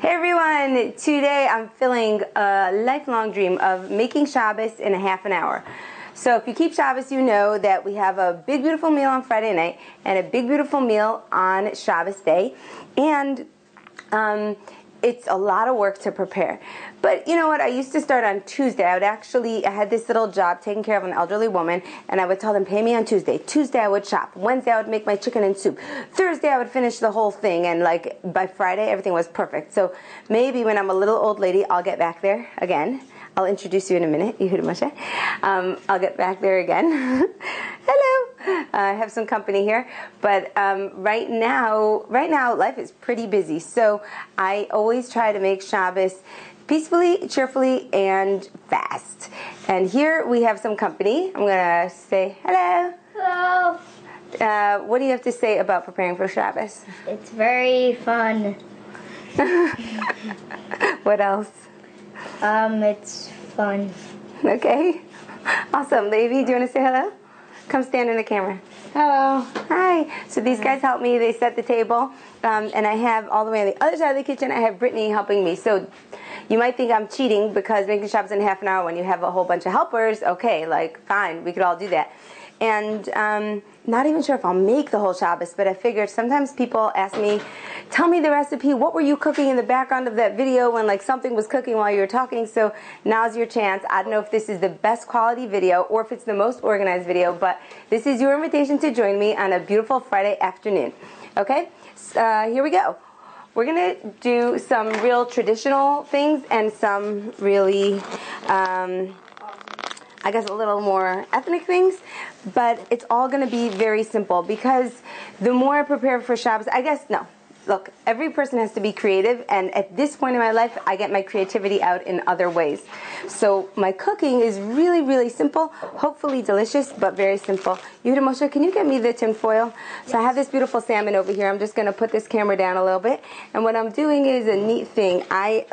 Hey everyone, today I'm filling a lifelong dream of making Shabbos in a half an hour. So if you keep Shabbos, you know that we have a big beautiful meal on Friday night and a big beautiful meal on Shabbos day. And it's a lot of work to prepare. But you know what? I used to start on Tuesday. I had this little job taking care of an elderly woman, and I would tell them, pay me on Tuesday. Tuesday I would shop. Wednesday I would make my chicken and soup. Thursday I would finish the whole thing, and like by Friday everything was perfect. So maybe when I'm a little old lady, I'll get back there again. I'll introduce you in a minute, Yehuda Moshe. I'll get back there again. Hello. I have some company here. But right now, life is pretty busy. So I always try to make Shabbos peacefully, cheerfully, and fast. And here we have some company. I'm going to say hello. Hello. What do you have to say about preparing for Shabbos? It's very fun. What else? It's fun. Okay. Awesome. Lady, do you want to say hello? Come stand in the camera. Hello. Hi. So these guys help me. They set the table. And I have all the way on the other side of the kitchen, I have Brittany helping me. So you might think I'm cheating because making Shabbos in half an hour when you have a whole bunch of helpers, okay, like fine, we could all do that. And not even sure if I'll make the whole Shabbos, but I figured sometimes people ask me, tell me the recipe, what were you cooking in the background of that video when like something was cooking while you were talking? So now's your chance. I don't know if this is the best quality video or if it's the most organized video, but this is your invitation to join me on a beautiful Friday afternoon. Okay, here we go. We're going to do some real traditional things and some really, I guess, a little more ethnic things, but it's all going to be very simple because the more I prepare for Shabbos, look, every person has to be creative, and at this point in my life, I get my creativity out in other ways. So my cooking is really, really simple, hopefully delicious, but very simple. Yehuda Moshe, can you get me the tin foil? So I have this beautiful salmon over here. I'm just going to put this camera down a little bit, and what I'm doing is a neat thing. I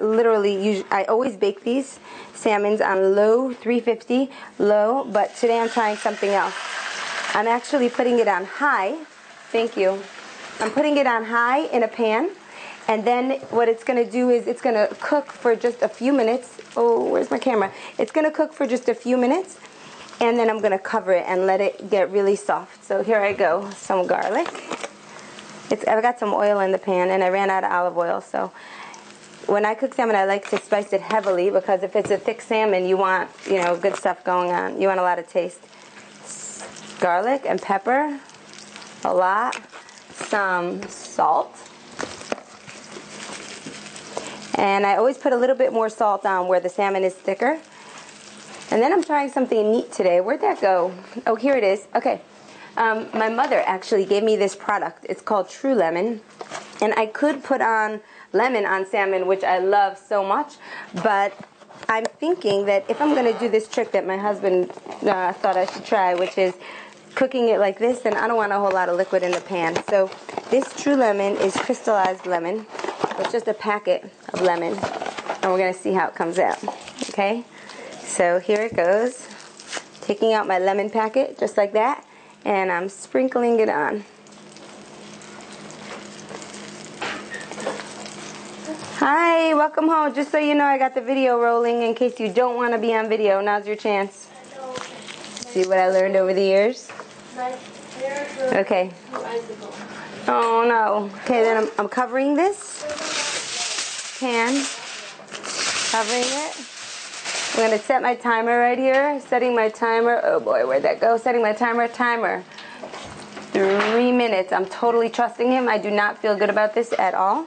always bake these salmons on low, 350, low, but today I'm trying something else. I'm actually putting it on high. Thank you. I'm putting it on high in a pan, and then what it's going to do is it's going to cook for just a few minutes. Oh, where's my camera? It's going to cook for just a few minutes, and then I'm going to cover it and let it get really soft. So here I go, some garlic. I've got some oil in the pan, and I ran out of olive oil, so when I cook salmon, I like to spice it heavily because if it's a thick salmon, you want, good stuff going on. You want a lot of taste. Garlic and pepper, a lot. Some salt, and I always put a little bit more salt on where the salmon is thicker. And then I'm trying something neat today. Where'd that go? Oh, here it is. Okay, my mother actually gave me this product. It's called True Lemon, and I could put on lemon on salmon, which I love so much, but I'm thinking that if I'm going to do this trick that my husband thought I should try, which is cooking it like this, then I don't want a whole lot of liquid in the pan. So this True Lemon is crystallized lemon. It's just a packet of lemon, and we're going to see how it comes out. Okay, so here it goes. Taking out my lemon packet just like that, and I'm sprinkling it on. Hi, welcome home. Just so you know, I got the video rolling in case you don't want to be on video. Now's your chance. See what I learned over the years? Okay. Oh no. Okay, then I'm covering this pan. Covering it. I'm going to set my timer right here. Setting my timer. Oh boy, where'd that go? Setting my timer. 3 minutes. I'm totally trusting him. I do not feel good about this at all.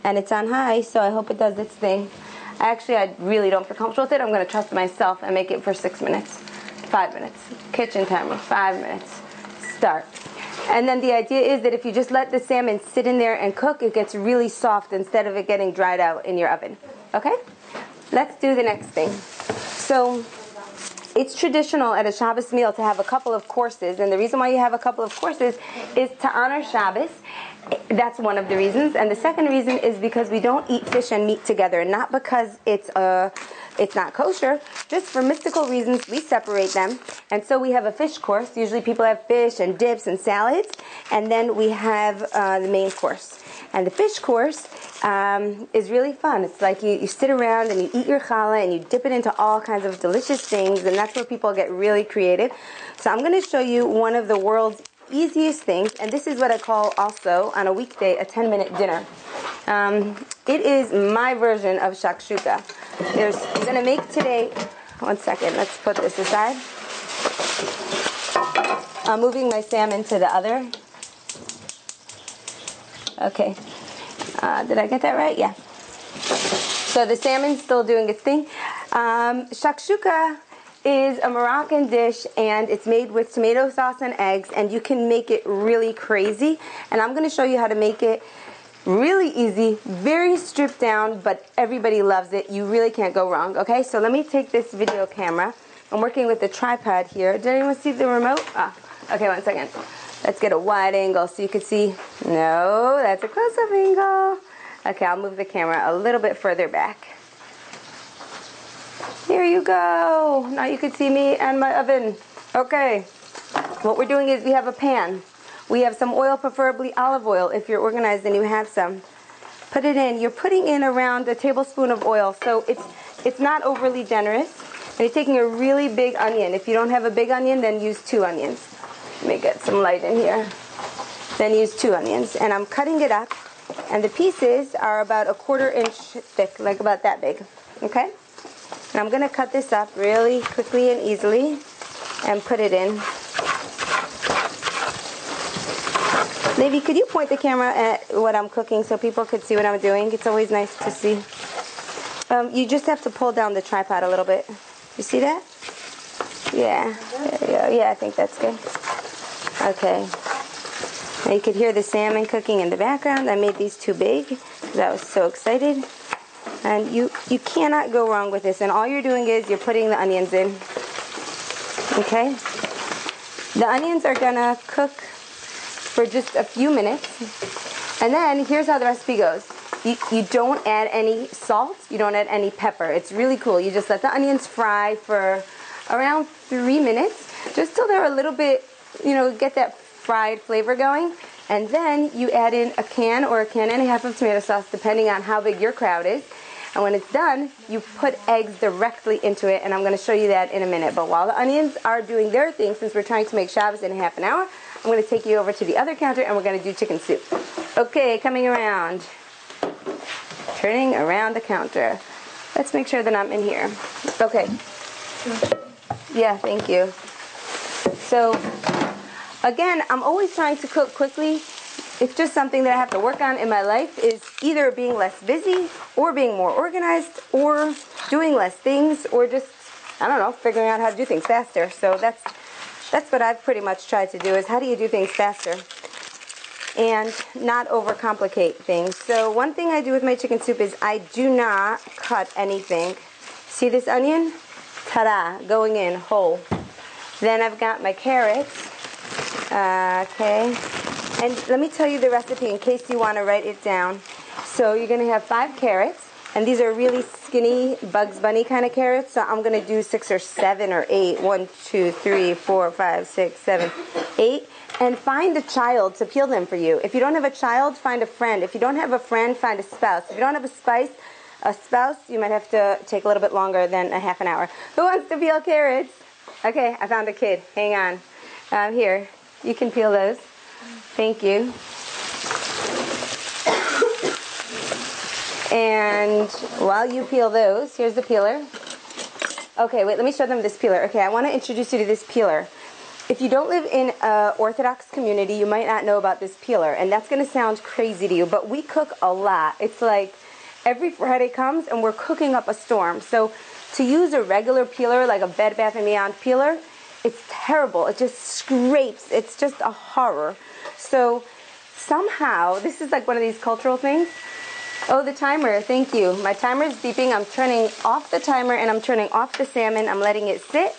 And it's on high, so I hope it does its thing. I really don't feel comfortable with it. I'm going to trust myself and make it for 6 minutes. 5 minutes. Kitchen timer, 5 minutes. Start. And then the idea is that if you just let the salmon sit in there and cook, it gets really soft instead of it getting dried out in your oven. Okay? Let's do the next thing. So it's traditional at a Shabbos meal to have a couple of courses, and the reason why you have a couple of courses is to honor Shabbos. That's one of the reasons. And the second reason is because we don't eat fish and meat together, not because it's not kosher, just for mystical reasons we separate them. And so we have a fish course. Usually people have fish and dips and salads, and then we have the main course. And the fish course is really fun. It's like you sit around and you eat your challah and you dip it into all kinds of delicious things, and that's where people get really creative. So I'm going to show you one of the world's easiest things, and this is what I call also on a weekday a 10-minute dinner. It is my version of shakshuka. I'm going to make today, one second, let's put this aside. I'm moving my salmon to the other. Okay. Did I get that right? Yeah. So the salmon's still doing its thing. Shakshuka is a Moroccan dish, and it's made with tomato sauce and eggs, and you can make it really crazy. And I'm going to show you how to make it really easy, very stripped down, but everybody loves it. You really can't go wrong. Okay, so let me take this video camera. I'm working with the tripod here. Did anyone see the remote? Okay, one second. Let's get a wide angle so you can see. No, that's a close-up angle. Okay, I'll move the camera a little bit further back. Here you go. Now you can see me and my oven. Okay, what we're doing is we have a pan. We have some oil, preferably olive oil. If you're organized and you have some, put it in. You're putting in around a tablespoon of oil, so it's not overly generous. And you're taking a really big onion. If you don't have a big onion, then use 2 onions. Let me get some light in here. Then use 2 onions. And I'm cutting it up, and the pieces are about a 1/4 inch thick, like about that big. Okay? And I'm going to cut this up really quickly and easily and put it in. Maybe could you point the camera at what I'm cooking so people could see what I'm doing? It's always nice to see. You just have to pull down the tripod a little bit. You see that? Yeah. There you go. Yeah, I think that's good. Okay. Now you could hear the salmon cooking in the background. I made these too big because I was so excited. And you cannot go wrong with this. And all you're doing is you're putting the onions in. Okay? The onions are going to cook for just a few minutes. And then here's how the recipe goes. You don't add any salt. You don't add any pepper. It's really cool. You just let the onions fry for around 3 minutes, just till they're a little bit, get that fried flavor going. And then you add in a can or a can and a half of tomato sauce, depending on how big your crowd is. And when it's done, you put eggs directly into it, and I'm going to show you that in a minute. But while the onions are doing their thing, since we're trying to make Shabbos in half an hour, I'm going to take you over to the other counter, and we're going to do chicken soup. Okay, coming around. Turning around the counter. Let's make sure that I'm in here. Okay. Yeah, thank you. So, again, I'm always trying to cook quickly. It's just something that I have to work on in my life, is either being less busy or being more organized or doing less things or just, I don't know, figuring out how to do things faster. So that's what I've pretty much tried to do, is how do you do things faster and not overcomplicate things. So one thing I do with my chicken soup is I do not cut anything. See this onion? Ta-da, going in whole. Then I've got my carrots. Okay. And let me tell you the recipe in case you want to write it down. So you're going to have 5 carrots, and these are really skinny Bugs Bunny kind of carrots. So I'm going to do 6 or 7 or 8. 1, 2, 3, 4, 5, 6, 7, 8. And find a child to peel them for you. If you don't have a child, find a friend. If you don't have a friend, find a spouse. If you don't have a spouse, you might have to take a little bit longer than a half an hour. Who wants to peel carrots? Okay, I found a kid. Hang on. Here, you can peel those. Thank you. And while you peel those, here's the peeler. Okay, wait, let me show them this peeler. Okay, I want to introduce you to this peeler. If you don't live in an Orthodox community, you might not know about this peeler, and that's going to sound crazy to you, but we cook a lot. It's like every Friday comes and we're cooking up a storm. So to use a regular peeler, like a Bed Bath & Beyond peeler, it's terrible. It just scrapes. It's just a horror. So somehow, this is like one of these cultural things. Oh, the timer. Thank you. My timer is beeping. I'm turning off the timer and I'm turning off the salmon. I'm letting it sit.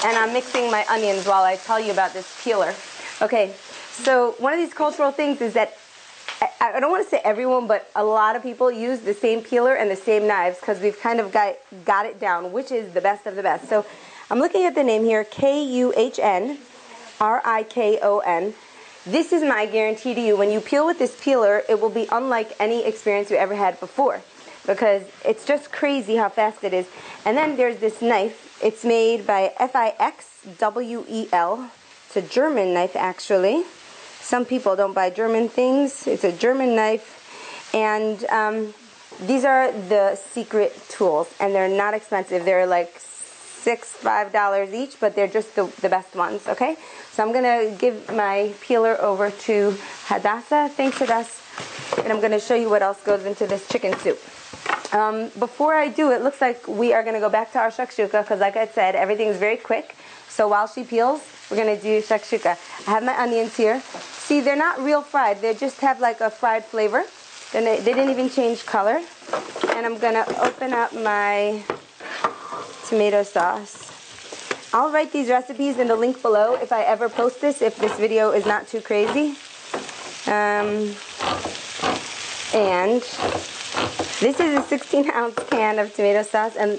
And I'm mixing my onions while I tell you about this peeler. Okay, so one of these cultural things is that, I don't want to say everyone, but a lot of people use the same peeler and the same knives because we've kind of got it down, which is the best of the best. So I'm looking at the name here, Kuhnrikon. this is my guarantee to you. When you peel with this peeler, it will be unlike any experience you ever had before, because it's just crazy how fast it is. And then there's this knife. It's made by Fixwel. It's a German knife, actually. Some people don't buy German things. It's a German knife. And these are the secret tools, and they're not expensive. They're like $5 each, but they're just the best ones, okay? So I'm going to give my peeler over to Hadassah. Thanks, Hadassah. And I'm going to show you what else goes into this chicken soup. Before I do, it looks like we are going to go back to our shakshuka, because like I said, everything's very quick. So while she peels, we're going to do shakshuka. I have my onions here. See, they're not real fried. They just have like a fried flavor. Then they didn't even change color. And I'm going to open up my tomato sauce. I'll write these recipes in the link below if I ever post this, if this video is not too crazy. And this is a 16-ounce can of tomato sauce, and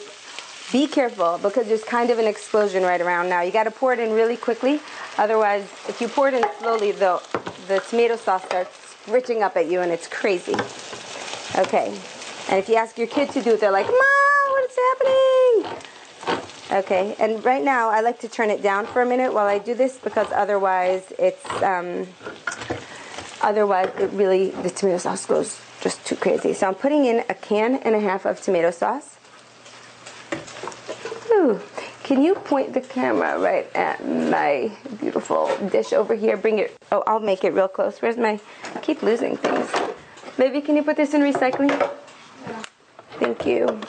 be careful because there's kind of an explosion right around now. You got to pour it in really quickly, otherwise if you pour it in slowly, the tomato sauce starts spritching up at you and it's crazy. Okay, and if you ask your kid to do it, they're like, "Mom, what is happening?" Okay, and right now I like to turn it down for a minute while I do this, because otherwise the tomato sauce goes just too crazy. So I'm putting in a can and a half of tomato sauce. Ooh. Can you point the camera right at my beautiful dish over here? Bring it, oh, I'll make it real close. Where's my, I keep losing things. Baby, can you put this in recycling? Yeah. Thank you.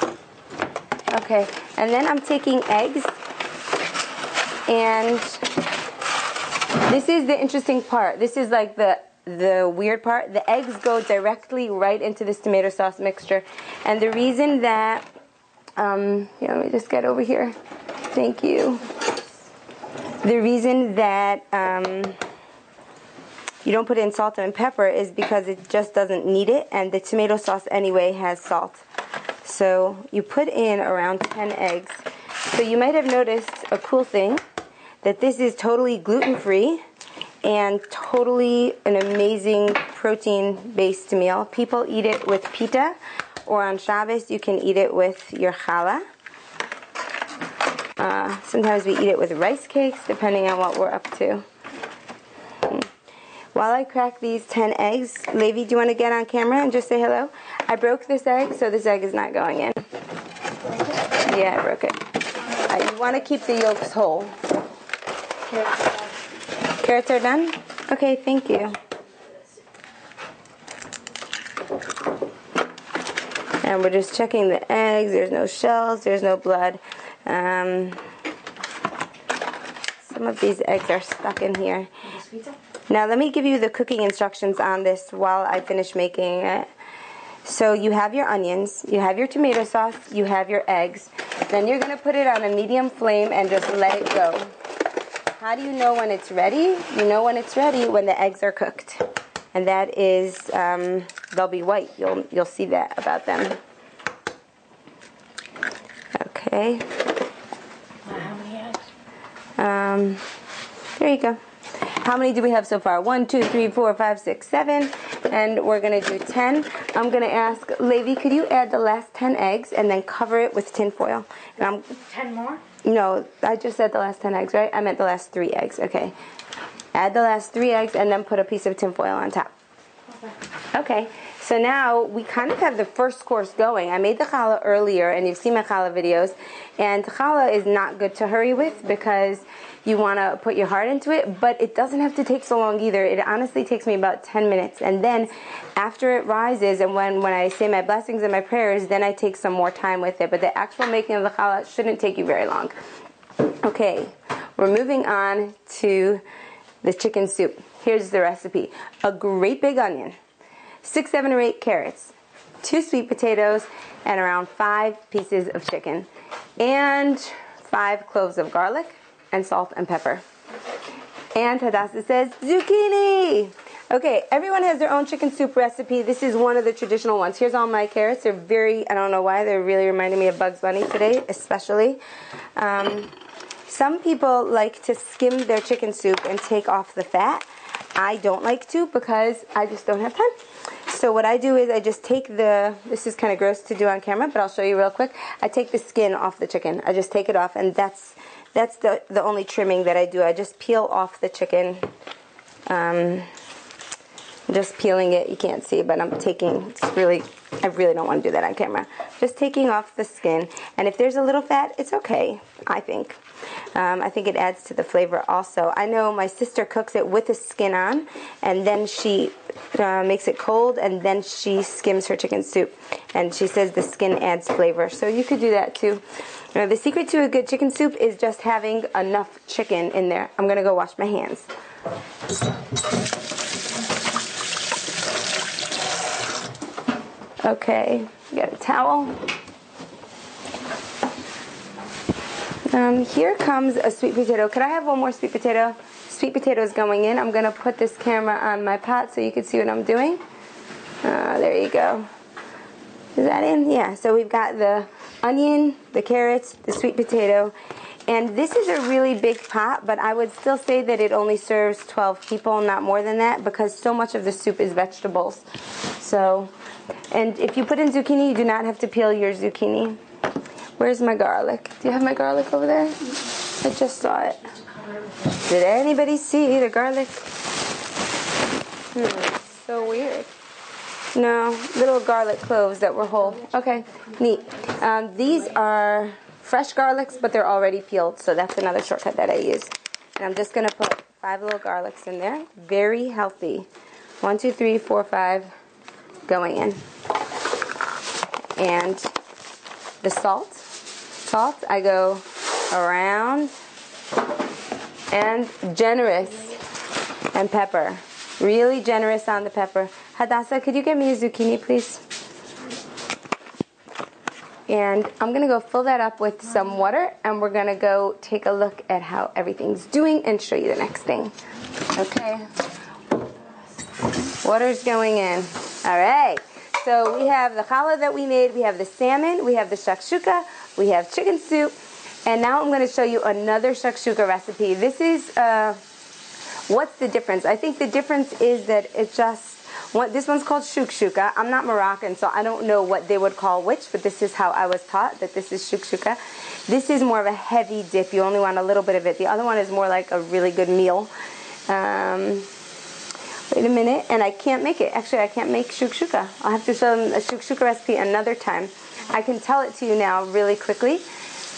Okay, and then I'm taking eggs, and this is the interesting part. This is like the weird part. The eggs go directly right into this tomato sauce mixture, and the reason that, here, let me just get over here. Thank you. The reason that you don't put in salt and pepper is because it just doesn't need it, and the tomato sauce anyway has salt. So you put in around 10 eggs. So you might have noticed a cool thing, that this is totally gluten-free and totally an amazing protein-based meal. People eat it with pita, or on Shabbos you can eat it with your challah. Sometimes we eat it with rice cakes, depending on what we're up to. While I crack these 10 eggs, Levi, do you want to get on camera and just say hello? I broke this egg, so this egg is not going in. Yeah, I broke it. You want to keep the yolks whole. Carrots are done? Okay, thank you. And we're just checking the eggs. There's no shells, there's no blood. Some of these eggs are stuck in here. Now let me give you the cooking instructions on this while I finish making it. So you have your onions, you have your tomato sauce, you have your eggs. Then you're going to put it on a medium flame and just let it go. How do you know when it's ready? You know when it's ready when the eggs are cooked. And that is, they'll be white. You'll see that about them. Okay. How many eggs? There you go. How many do we have so far? 1, 2, 3, 4, 5, 6, 7. And we're going to do 10. I'm going to ask, Levi, could you add the last 10 eggs and then cover it with tin foil? And 10 more? No, I just said the last 10 eggs, right? I meant the last 3 eggs. Okay. Add the last 3 eggs and then put a piece of tin foil on top. Okay. So now we kind of have the first course going. I made the challah earlier, and you've seen my challah videos. And challah is not good to hurry with because you want to put your heart into it, but it doesn't have to take so long either. It honestly takes me about 10 minutes. And then after it rises, and when I say my blessings and my prayers, then I take some more time with it. But the actual making of the challah shouldn't take you very long. Okay, we're moving on to the chicken soup. Here's the recipe. A great big onion, 6, 7, or 8 carrots, 2 sweet potatoes, and around 5 pieces of chicken, and 5 cloves of garlic, and salt and pepper. And Hadassah says zucchini. Okay, everyone has their own chicken soup recipe. This is one of the traditional ones. Here's all my carrots. They're very, I don't know why, they're really reminding me of Bugs Bunny today, especially. Some people like to skim their chicken soup and take off the fat. I don't like to because I just don't have time. So what I do is I just take this is kind of gross to do on camera, but I'll show you real quick. I take the skin off the chicken. I just take it off, and that's the only trimming that I do. I just peel off the chicken. Just peeling it. You can't see, but I'm taking, I really don't want to do that on camera. Just taking off the skin. And if there's a little fat, it's okay, I think. I think it adds to the flavor also. I know my sister cooks it with the skin on, and then she makes it cold, and then she skims her chicken soup. And she says the skin adds flavor. So you could do that too. The secret to a good chicken soup is just having enough chicken in there. I'm going to go wash my hands. Okay, got a towel. Here comes a sweet potato. Could I have one more sweet potato? Sweet potato is going in. I'm going to put this camera on my pot so you can see what I'm doing. There you go. Is that in? Yeah, so we've got the onion, the carrots, the sweet potato. And this is a really big pot, but I would still say that it only serves 12 people, not more than that, because so much of the soup is vegetables. So, and if you put in zucchini, you do not have to peel your zucchini. Where's my garlic? Do you have my garlic over there? I just saw it. Did anybody see the garlic? So weird. No, little garlic cloves that were whole. Okay, neat. These are fresh garlics, but they're already peeled, so that's another shortcut that I use. And I'm just going to put 5 little garlics in there. Very healthy. 1, 2, 3, 4, 5 going in. And the salt. Salt, I go around, and generous. And pepper. Really generous on the pepper. Hadassah, could you get me a zucchini, please? And I'm going to go fill that up with some water, and we're going to go take a look at how everything's doing and show you the next thing. Okay. Water's going in. All right. So we have the challah that we made, we have the salmon, we have the shakshuka, we have chicken soup, and now I'm going to show you another shakshuka recipe. This is, what's the difference? I think the difference is that it just, this one's called shukshuka. I'm not Moroccan, so I don't know what they would call which, but this is how I was taught, that this is shukshuka. This is more of a heavy dip. You only want a little bit of it. The other one is more like a really good meal. Wait a minute, and I can't make it. Actually, I can't make shukshuka. I'll have to show them a shukshuka recipe another time. I can tell it to you now really quickly,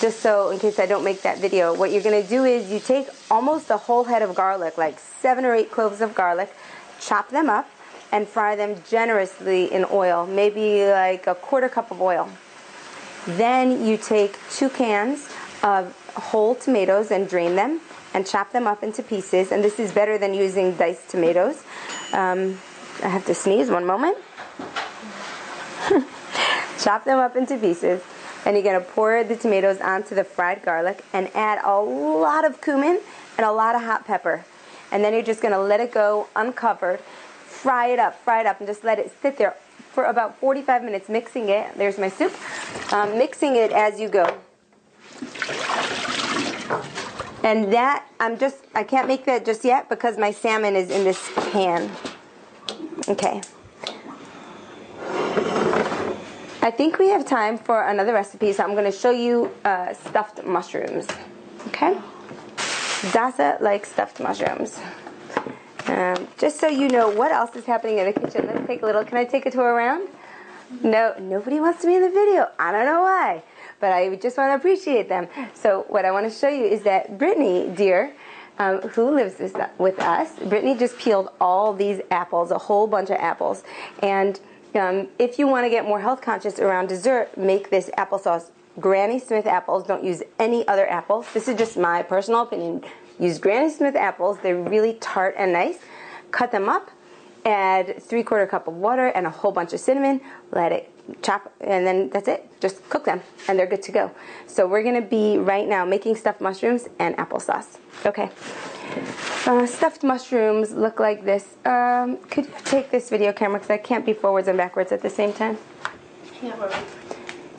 just so in case I don't make that video. What you're going to do is you take almost a whole head of garlic, like 7 or 8 cloves of garlic, chop them up, and fry them generously in oil, maybe like a 1/4 cup of oil. Then you take 2 cans of whole tomatoes and drain them, and chop them up into pieces. And this is better than using diced tomatoes. I have to sneeze, one moment. Chop them up into pieces. And you're going to pour the tomatoes onto the fried garlic and add a lot of cumin and a lot of hot pepper. And then you're just going to let it go uncovered. Fry it up, and just let it sit there for about 45 minutes, mixing it. There's my soup. Mixing it as you go. And that, I can't make that just yet because my salmon is in this can. Okay. I think we have time for another recipe, so I'm going to show you stuffed mushrooms. Okay? Dasa likes stuffed mushrooms. Just so you know what else is happening in the kitchen, let's take a little, can I take a tour around? No, nobody wants to be in the video. I don't know why. But I just want to appreciate them. So what I want to show you is that Brittany, dear, who lives with us, Brittany just peeled all these apples, a whole bunch of apples. And if you want to get more health conscious around dessert, make this applesauce. Granny Smith apples, don't use any other apples. This is just my personal opinion. Use Granny Smith apples. They're really tart and nice. Cut them up. Add 3/4 cup of water and a whole bunch of cinnamon. Let it chop, and then that's it. Just cook them, and they're good to go. So we're going to be right now making stuffed mushrooms and applesauce. Okay. Stuffed mushrooms look like this. Could you take this video camera, because I can't be forwards and backwards at the same time?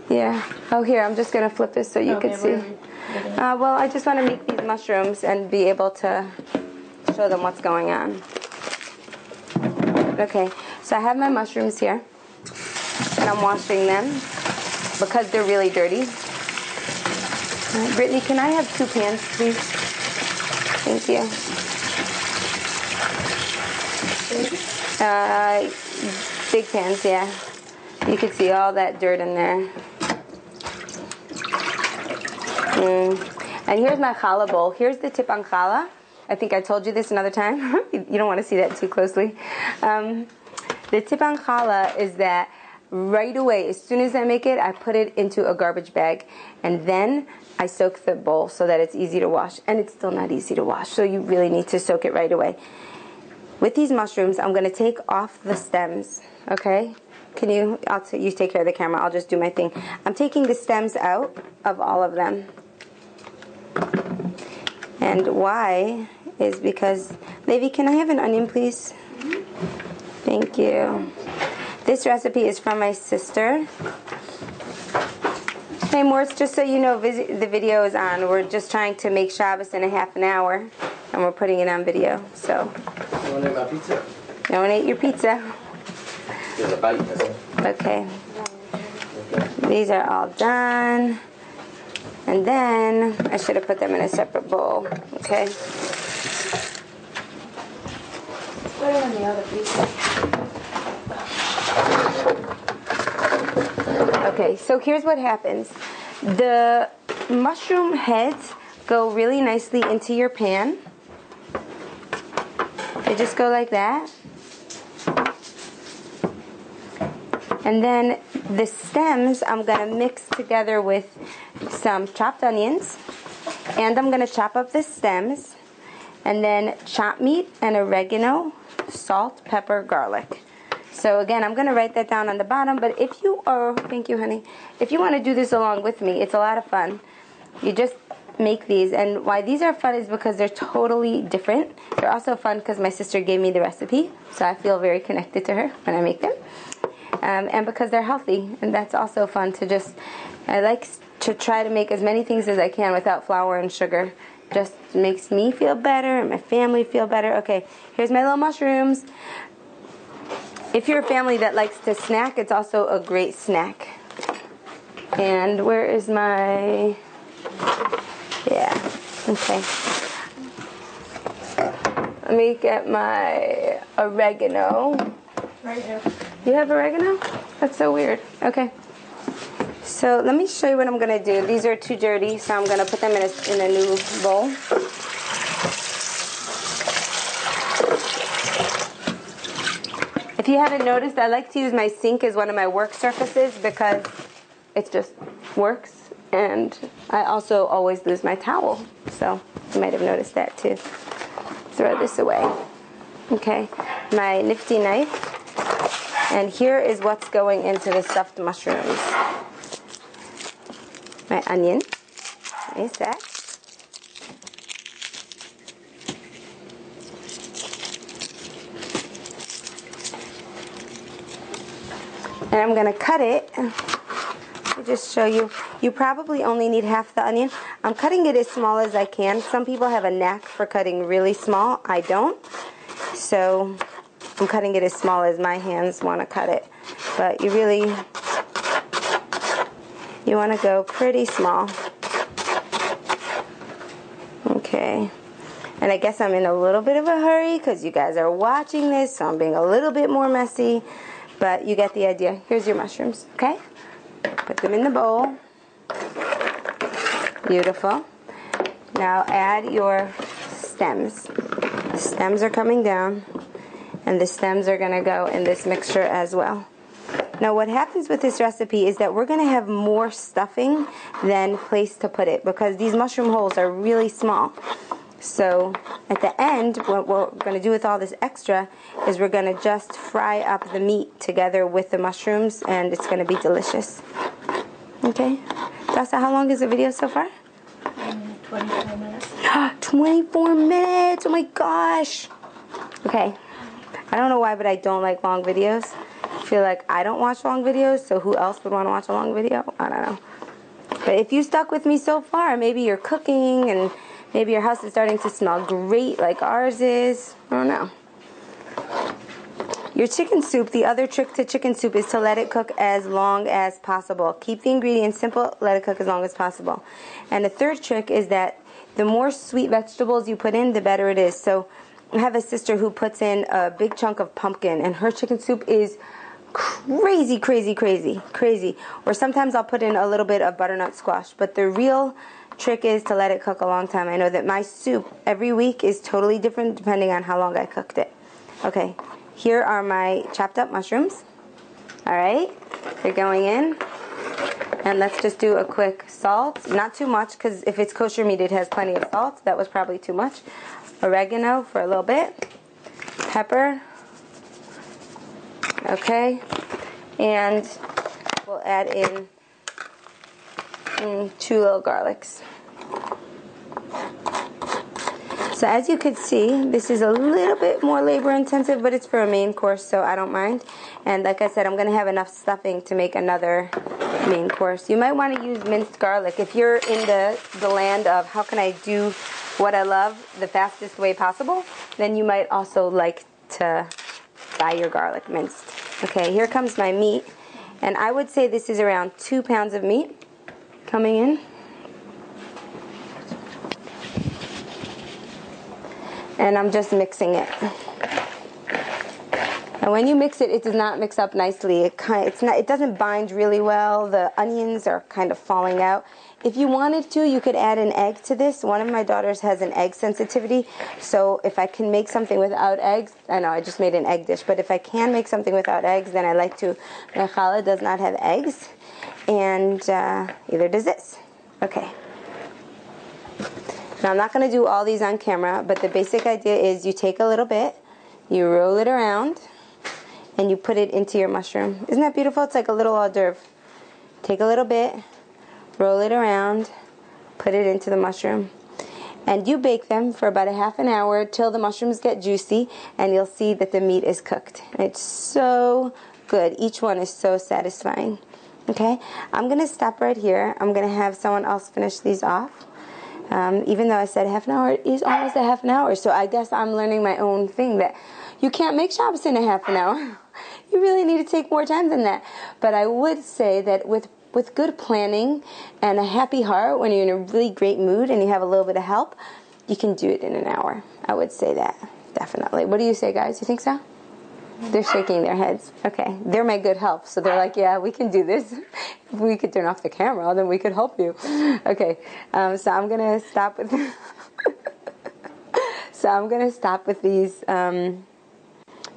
Yeah. Oh, here, I'm just going to flip this so you can see. Well, I just want to make these mushrooms and be able to show them what's going on. Okay, so I have my mushrooms here, and I'm washing them because they're really dirty. Brittany, can I have 2 pans, please? Thank you. Big pans, yeah. You can see all that dirt in there. And here's my challah bowl. Here's the tip on challah. I think I told you this another time. You don't want to see that too closely. The tip on challah is that right away, as soon as I make it, I put it into a garbage bag. And then I soak the bowl so that it's easy to wash. And it's still not easy to wash, so you really need to soak it right away. With these mushrooms, I'm going to take off the stems, okay? Can you, you take care of the camera, I'll just do my thing. I'm taking the stems out of all of them. And why is because, Levi, can I have an onion, please? Thank you. This recipe is from my sister. Hey, Morris, just so you know, the video is on. We're just trying to make Shabbos in a half an hour, and we're putting it on video, so. You want to eat my pizza? Don't eat your pizza. There's a bite, that's all. Okay. These are all done. And then, I should have put them in a separate bowl, okay? Put it on the other pizza. Okay, so here's what happens. The mushroom heads go really nicely into your pan. They just go like that. And then the stems I'm going to mix together with some chopped onions. And I'm going to chop up the stems. And then chopped meat and oregano, salt, pepper, garlic. So again, I'm going to write that down on the bottom. But if you are, thank you, honey. If you want to do this along with me, it's a lot of fun. You just make these. And why these are fun is because they're totally different. They're also fun because my sister gave me the recipe. So I feel very connected to her when I make them. And because they're healthy, and that's also fun to just, I like to try to make as many things as I can without flour and sugar. Just makes me feel better and my family feel better. Okay, here's my little mushrooms. If you're a family that likes to snack, it's also a great snack. And where is my, yeah, okay. Let me get my oregano. Right here. You have oregano? That's so weird. Okay. So let me show you what I'm going to do. These are too dirty, so I'm going to put them in a new bowl. If you haven't noticed, I like to use my sink as one of my work surfaces because it just works. And I also always lose my towel. So you might have noticed that too. Throw this away. Okay. My nifty knife. And here is what's going into the stuffed mushrooms. My onion. Nice that. And I'm going to cut it. Let me just show you. You probably only need half the onion. I'm cutting it as small as I can. Some people have a knack for cutting really small. I don't. So I'm cutting it as small as my hands want to cut it. But you want to go pretty small. Okay. And I guess I'm in a little bit of a hurry because you guys are watching this, so I'm being a little bit more messy. But you get the idea. Here's your mushrooms, okay? Put them in the bowl. Beautiful. Now add your stems. The stems are coming down. And the stems are going to go in this mixture as well. Now what happens with this recipe is that we're going to have more stuffing than place to put it because these mushroom holes are really small. So at the end, what we're going to do with all this extra is we're going to just fry up the meat together with the mushrooms and it's going to be delicious. Okay? Dasa, how long is the video so far? 24 minutes. 24 minutes! Oh my gosh! Okay. I don't know why, but I don't like long videos. I feel like I don't watch long videos, so who else would want to watch a long video? I don't know. But if you stuck with me so far, maybe you're cooking and maybe your house is starting to smell great like ours is. I don't know. Your chicken soup, the other trick to chicken soup is to let it cook as long as possible. Keep the ingredients simple, let it cook as long as possible. And the third trick is that the more sweet vegetables you put in, the better it is. So I have a sister who puts in a big chunk of pumpkin, and her chicken soup is crazy, crazy, crazy, crazy. Or sometimes I'll put in a little bit of butternut squash. But the real trick is to let it cook a long time. I know that my soup every week is totally different depending on how long I cooked it. Okay. Here are my chopped up mushrooms. All right, they're going in. And let's just do a quick salt. Not too much, because if it's kosher meat, it has plenty of salt. That was probably too much. Oregano for a little bit. Pepper. Okay. And we'll add in 2 little garlics. So as you can see, this is a little bit more labor intensive, but it's for a main course, so I don't mind. And like I said, I'm going to have enough stuffing to make another main course. You might want to use minced garlic. If you're in the land of how can I do what I love the fastest way possible, then you might also like to buy your garlic minced. Okay, here comes my meat. And I would say this is around 2 pounds of meat coming in. And I'm just mixing it. And when you mix it, it does not mix up nicely. It doesn't bind really well. The onions are kind of falling out. If you wanted to, you could add an egg to this. One of my daughters has an egg sensitivity, so if I can make something without eggs, I know I just made an egg dish, but if I can make something without eggs, then I like to. My challah does not have eggs, and either does this. Okay. Now, I'm not going to do all these on camera, but the basic idea is you take a little bit, you roll it around, and you put it into your mushroom. Isn't that beautiful? It's like a little hors d'oeuvre. Take a little bit, roll it around, put it into the mushroom. And you bake them for about a half an hour till the mushrooms get juicy, and you'll see that the meat is cooked. It's so good. Each one is so satisfying. Okay? I'm going to stop right here. I'm going to have someone else finish these off. Even though I said half an hour, it is almost a half an hour. So I guess I'm learning my own thing that you can't make Shabbos in a half an hour. You really need to take more time than that. But I would say that with good planning and a happy heart, when you're in a really great mood and you have a little bit of help, you can do it in an hour. I would say that, definitely. What do you say, guys? You think so? They're shaking their heads. Okay. They're my good help. So they're like, yeah, we can do this. If we could turn off the camera, then we could help you. Okay. So I'm going to stop with these.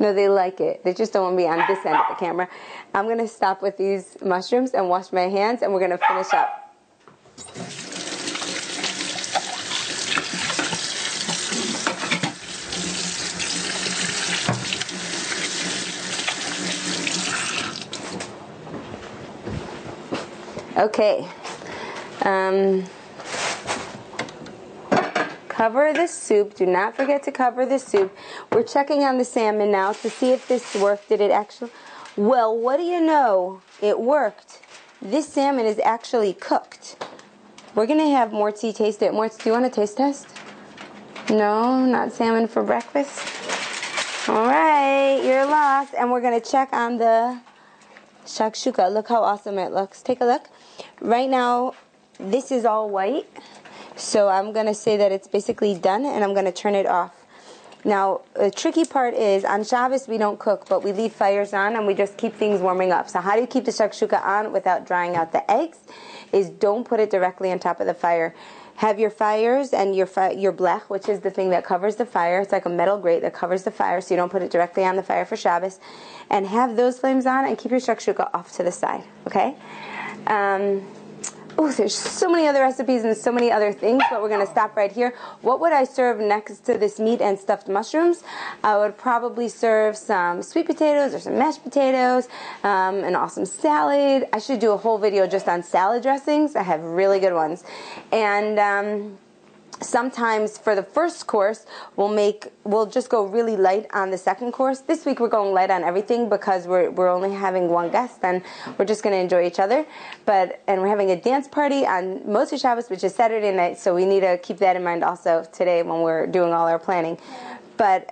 No, they like it. They just don't want to be on this end of the camera. I'm going to stop with these mushrooms and wash my hands, and we're going to finish up. Okay. Cover the soup. Do not forget to cover the soup. We're checking on the salmon now to see if this worked. Did it actually? Well, what do you know? It worked. This salmon is actually cooked. We're going to have Mortzi taste it. Mortzi, do you want a taste test? No, not salmon for breakfast? All right, you're lost. And we're going to check on the shakshuka. Look how awesome it looks. Take a look. Right now, this is all white. So I'm going to say that it's basically done, and I'm going to turn it off. Now, the tricky part is, on Shabbos we don't cook, but we leave fires on, and we just keep things warming up. So how do you keep the shakshuka on without drying out the eggs? Is don't put it directly on top of the fire. Have your fires and your blech, which is the thing that covers the fire. It's like a metal grate that covers the fire, so you don't put it directly on the fire for Shabbos. And have those flames on, and keep your shakshuka off to the side, okay? Oh, there's so many other recipes and so many other things, but we're going to stop right here. What would I serve next to this meat and stuffed mushrooms? I would probably serve some sweet potatoes or some mashed potatoes, an awesome salad. I should do a whole video just on salad dressings. I have really good ones. And sometimes for the first course, we'll just go really light on the second course. This week we're going light on everything because we're only having one guest, and we're just going to enjoy each other. And we're having a dance party on Moshe Shabbos, which is Saturday night, so we need to keep that in mind also today when we're doing all our planning. But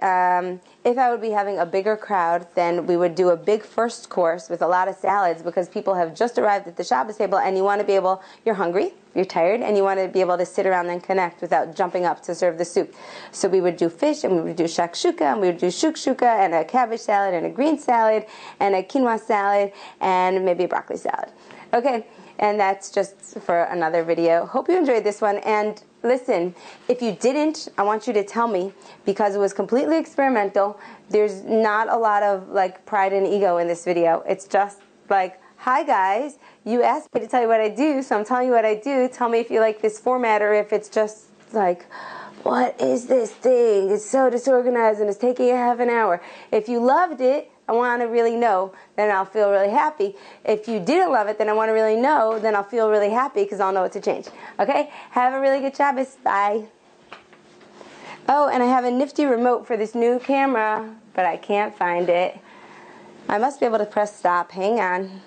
if I would be having a bigger crowd, then we would do a big first course with a lot of salads, because people have just arrived at the Shabbos table, and you want to be able, you're hungry, you're tired, and you want to be able to sit around and connect without jumping up to serve the soup. So we would do fish, and we would do shakshuka, and we would do shukshuka, and a cabbage salad, and a green salad, and a quinoa salad, and maybe a broccoli salad. Okay, and that's just for another video. Hope you enjoyed this one, and listen, if you didn't, I want you to tell me, because it was completely experimental. There's not a lot of like pride and ego in this video. It's just like, hi guys, you asked me to tell you what I do, so I'm telling you what I do. Tell me if you like this format, or if it's just like, what is this thing? It's so disorganized and it's taking a half an hour. If you loved it, I want to really know, then I'll feel really happy. If you didn't love it, then I want to really know, then I'll feel really happy, because I'll know what to change. Okay? Have a really good Shabbos. Bye. Oh, and I have a nifty remote for this new camera, but I can't find it. I must be able to press stop. Hang on.